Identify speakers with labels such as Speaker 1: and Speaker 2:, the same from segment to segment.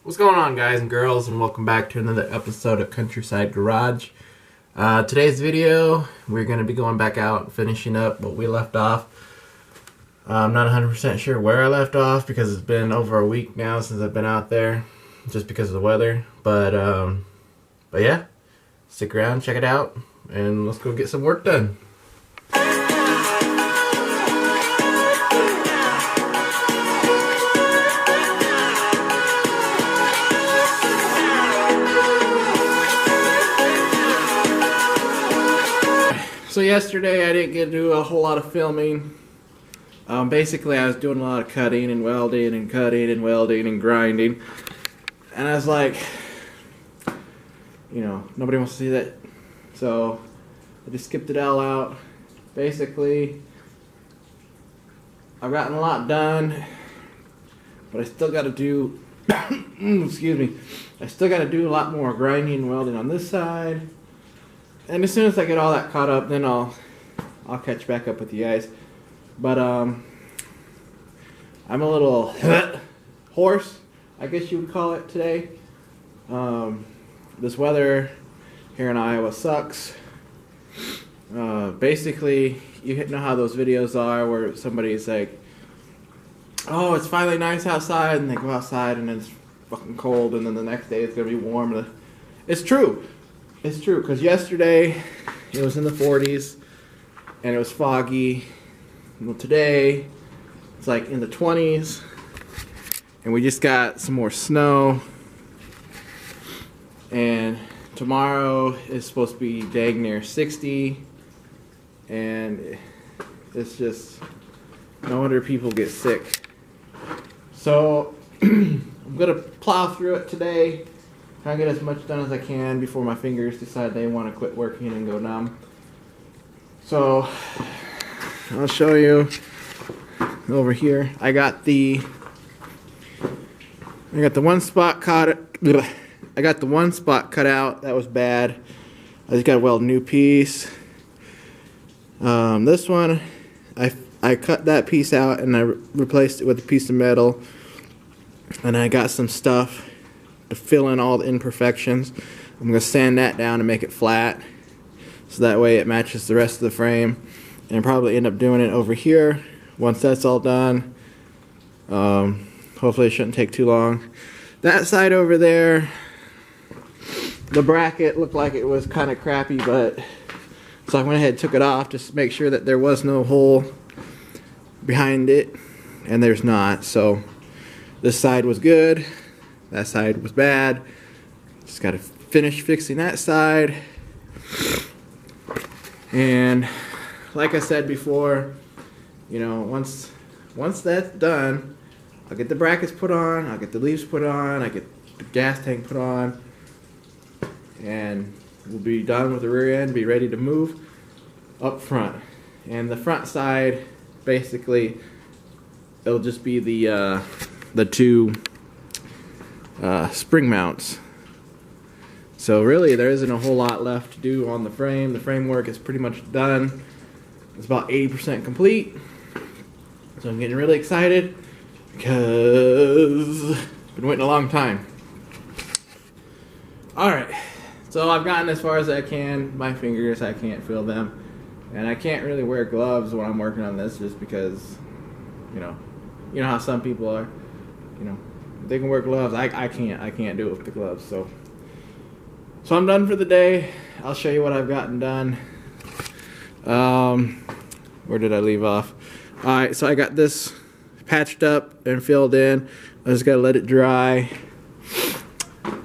Speaker 1: What's going on, guys and girls, and welcome back to another episode of Countryside Garage. Today's video, we're going to be going back out and finishing up what we left off. I'm not 100% sure where I left off because it's been over a week now since I've been out there, just because of the weather. But yeah, stick around, check it out, and let's go get some work done. So yesterday I didn't get to do a whole lot of filming. Basically I was doing a lot of cutting and welding and cutting and welding and grinding. And I was like, you know, nobody wants to see that. So I just skipped it all out. Basically, I've gotten a lot done, but I still got to do, excuse me, I still got to do a lot more grinding and welding on this side. And as soon as I get all that caught up, then I'll catch back up with you guys. But I'm a little hoarse, I guess you would call it, today. This weather here in Iowa sucks. Basically, you know how those videos are where somebody's like, "Oh, it's finally nice outside," and they go outside and it's fucking cold, and then the next day it's gonna be warm. It's true. It's true, because yesterday it was in the 40s and it was foggy. Well, today it's like in the 20s and we just got some more snow. And tomorrow is supposed to be dang near 60, and it's just no wonder people get sick. So I'm gonna plow through it today. Try and get as much done as I can before my fingers decide they want to quit working and go numb. So I'll show you over here. I got the one spot cut. I got the one spot cut out. That was bad. I just got to weld a new piece. This one, I cut that piece out and I replaced it with a piece of metal. And I got some stuff to fill in all the imperfections. I'm going to sand that down and make it flat, so that way it matches the rest of the frame. And probably end up doing it over here once that's all done. Hopefully it shouldn't take too long. That side over there, the bracket looked like it was kind of crappy, but so I went ahead and took it off just to make sure that there was no hole behind it, and there's not. So this side was good. That side was bad. Just got to finish fixing that side. And like I said before, you know, once that's done, I'll get the brackets put on, I'll get the leaves put on, I get the gas tank put on, and we'll be done with the rear end, be ready to move up front. And the front side, basically, it'll just be the two spring mounts. So really there isn't a whole lot left to do on the frame. The framework is pretty much done. It's about 80% complete. So I'm getting really excited because I've been waiting a long time. Alright, so I've gotten as far as I can. My fingers, I can't feel them. And I can't really wear gloves when I'm working on this just because, you know how some people are, you know, they can wear gloves. I can't do it with the gloves. So I'm done for the day. I'll show you what I've gotten done. Where did I leave off? Alright, so I got this patched up and filled in. I just gotta let it dry.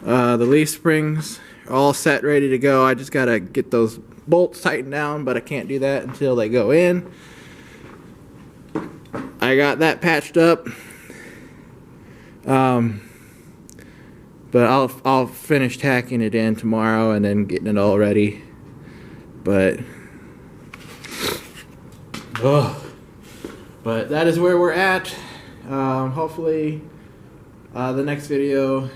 Speaker 1: The leaf springs are all set, ready to go. I just gotta get those bolts tightened down, but I can't do that until they go in. I got that patched up. But I'll finish tacking it in tomorrow and then getting it all ready. But that is where we're at. Hopefully the next video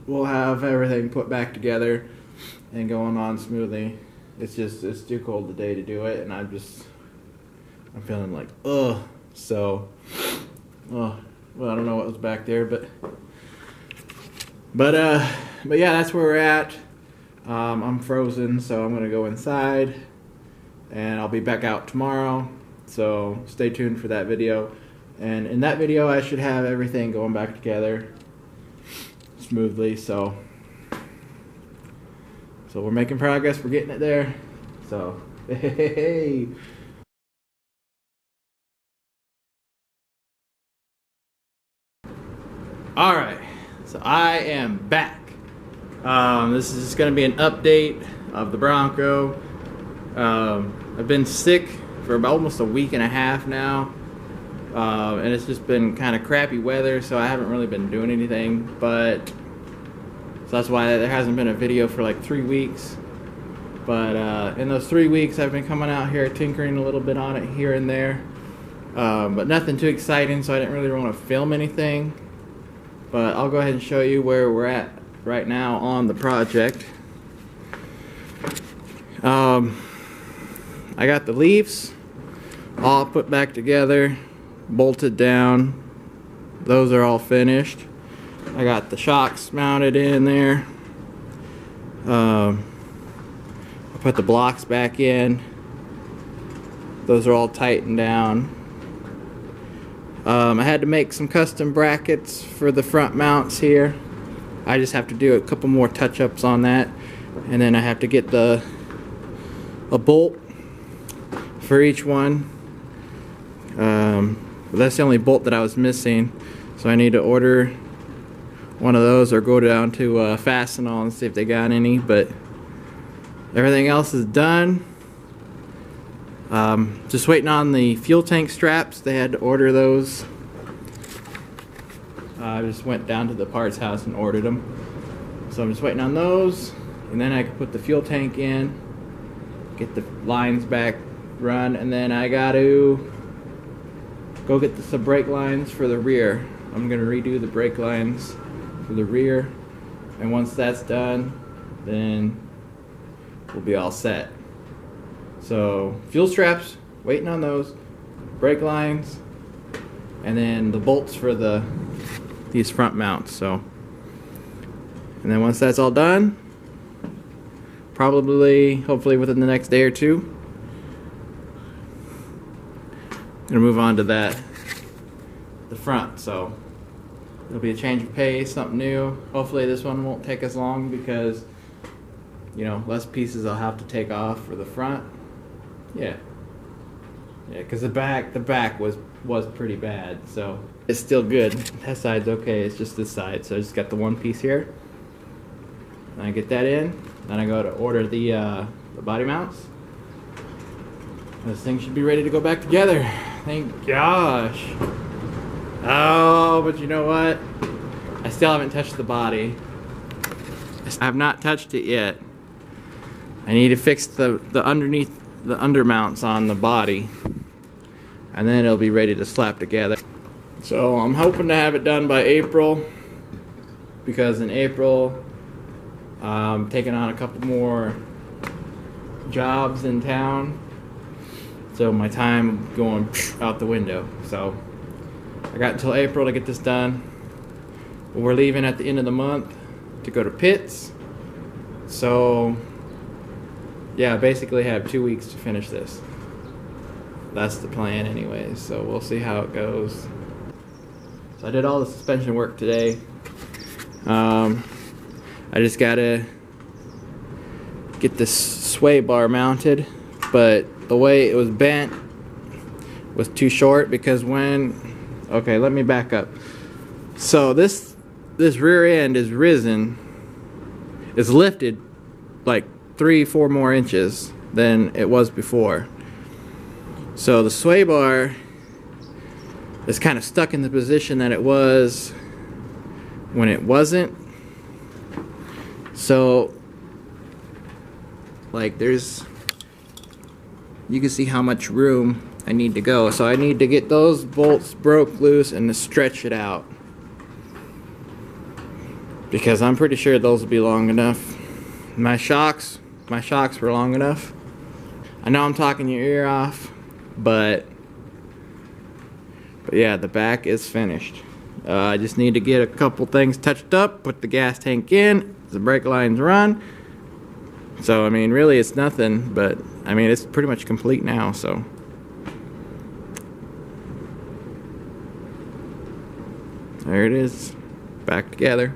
Speaker 1: we'll have everything put back together and going on smoothly. It's too cold today to do it, and I'm feeling like so well, I don't know what was back there, but But yeah, that's where we're at. I'm frozen, so I'm gonna go inside, and I'll be back out tomorrow. So stay tuned for that video. And in that video, I should have everything going back together smoothly. So we're making progress. We're getting it there. So hey. All right, so I am back. This is going to be an update of the Bronco. I've been sick for about almost a week and a half now, and it's just been kind of crappy weather, so I haven't really been doing anything. But so that's why there hasn't been a video for like 3 weeks. But in those 3 weeks, I've been coming out here tinkering a little bit on it here and there, but nothing too exciting, so I didn't really want to film anything. But I'll go ahead and show you where we're at right now on the project. I got the leaves all put back together, bolted down. Those are all finished. I got the shocks mounted in there. I put the blocks back in. Those are all tightened down. I had to make some custom brackets for the front mounts here. I just have to do a couple more touch-ups on that, and then I have to get a bolt for each one. That's the only bolt that I was missing, so I need to order one of those or go down to Fastenal and see if they got any. But everything else is done. Just waiting on the fuel tank straps. They had to order those. I just went down to the parts house and ordered them. So I'm just waiting on those, and then I can put the fuel tank in, get the lines back run, and then I got to go get some brake lines for the rear. I'm going to redo the brake lines for the rear, and once that's done, then we'll be all set. So fuel straps, waiting on those, brake lines, and then the bolts for these front mounts. So, and then once that's all done, hopefully within the next day or two, gonna move on to the front. So it'll be a change of pace, something new. Hopefully this one won't take as long because, you know, less pieces I'll have to take off for the front. Yeah, because the back was pretty bad, so it's still good. That side's okay, it's just this side. So I just got the one piece here, and I get that in, then I go to order the body mounts. This thing should be ready to go back together. Thank gosh. Oh, but you know what? I still haven't touched the body. I have not touched it yet. I need to fix the underneath the undermounts on the body, and then it'll be ready to slap together. So I'm hoping to have it done by April, because in April I'm taking on a couple more jobs in town, so my time going out the window. So I got until April to get this done. We're leaving at the end of the month to go to Pitts, so yeah, basically have 2 weeks to finish this. That's the plan anyways, so we'll see how it goes. So I did all the suspension work today. I just gotta get this sway bar mounted, but the way it was bent was too short because okay, let me back up. So this rear end is lifted like 3-4 more inches than it was before. So the sway bar is kind of stuck in the position that it was when it wasn't. So like you can see how much room I need to go. So I need to get those bolts broke loose and to stretch it out, because I'm pretty sure those will be long enough. My shocks were long enough. I know I'm talking your ear off, but yeah, the back is finished. I just need to get a couple things touched up, put the gas tank in, the brake lines run. So, I mean, really it's nothing, but I mean, it's pretty much complete now, so. There it is, back together.